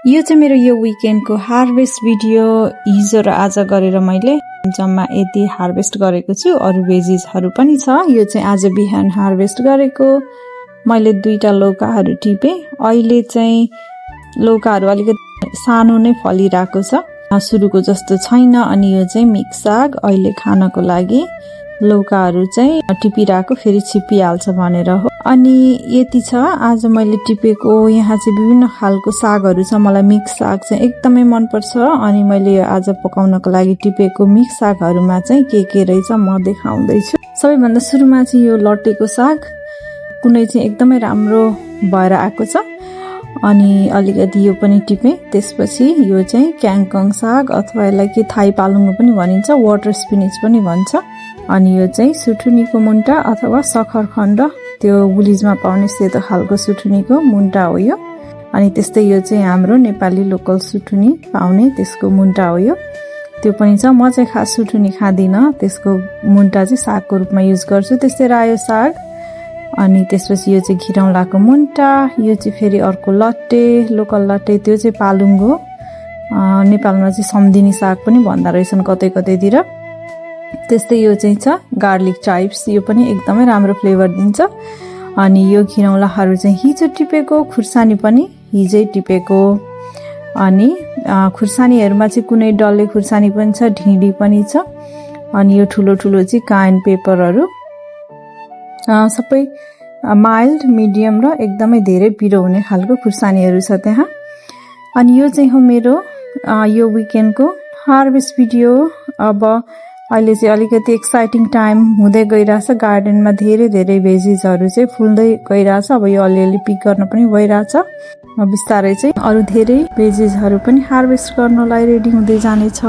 यो चाहिँ मेरो यो विकेन्डको हार्भेस्ट भिडियो हिजो र आज गरेर मैले जम्मा यति हार्भेस्ट गरेको छु। अरु भेजिसहरु पनि छ। यो चाहिँ आज बिहान हार्भेस्ट गरेको। मैले दुईटा लौकाहरु टिपे। अहिले चाहिँ लौकाहरु अलिकति सानो नै फलिरहेको छ, सुरुको जस्तो छैन। अनि यो चाहिँ मिक्स साग अहिले खानको लागि लौकाहरु चाहिँ टिपिरहेको, फेरि छिपिहाल्छ भनेर हो। अनि यति छ आज मैले टिपेको। यहाँ चाहिँ विभिन्न खालको सागहरु छ। मलाई मिक्स साग चाहिँ एकदमै मन पर्छ। अनि मैले आज पकाउनको लागि टिपेको मिक्स सागहरुमा चाहिँ के रहेछ म देखाउँदै छु। सबैभन्दा सुरुमा चाहिँ यो लट्टेको साग कुनै चाहिँ एकदमै राम्रो भएर आएको छ। अनि अलिकति यो पनि टिपे। त्यसपछि यो चाहिँ क्याङकङ साग अथवा यसलाई के थाई पालुङ्गो पनि भनिन्छ, वाटर स्पिनिच पनि भन्छ। अनि यो चाहिँ सुठुनीको मुन्टा अथवा सखरखण्ड, त्यो विलेजमा पाउने सेतो खालको सुठुनीको मुन्टा हो यो। अनि त्यस्तै यो चाहिँ हाम्रो नेपाली लोकल सुठुनी पाउने त्यसको मुन्टा हो यो। त्यो पनि छ। म चाहिँ खास सुठुनी खादिन, त्यसको मुन्टा चाहिँ सागको रूपमा युज गर्छु। त्यस्तै रायो साग, अनि त्यसपछि यो चाहिँ घिरौँलाको मुन्टा, यो चाहिँ फेरि अर्को लट्टे, लोकल लट्टे, त्यो चाहिँ पालुङ्गो। नेपालमा चाहिँ सम्धिनी साग पनि भन्दा रहेछन् कतै कतैतिर। त्यस्तै यो चाहिँ छ गार्लिक चाइप्स, यो पनि एकदमै राम्रो फ्लेभर दिन्छ। अनि यो घिरौँलाहरु चाहिँ हिजो टिपेको, खुर्सानी पनि हिजै टिपेको। अनि खुर्सानीहरुमा चाहिँ कुनै डल्ले खुर्सानी पनि छ, ढिँडी पनि छ। अनि यो ठुलो ठुलो चाहिँ कायन पेपरहरु, सबै माइल्ड, मिडियम र एकदमै धेरै पिरो हुने खालको खुर्सानीहरु छ त्यहाँ। अनि यो चाहिँ हो मेरो यो विकेन्डको हार्भेस्ट भिडियो। अब अहिले चाहिँ अलिकति एक्साइटिङ टाइम हुँदै गइराछ। गार्डनमा धेरै धेरै भेजिसहरु चाहिँ फुल्दै गइराछ। अब यो अलिअलि पिक गर्न पनि भइराछ। बिस्तारै चाहिँ अरु धेरै भेजिसहरु पनि हार्भेस्ट गर्नलाई रेडी हुँदै जानेछ।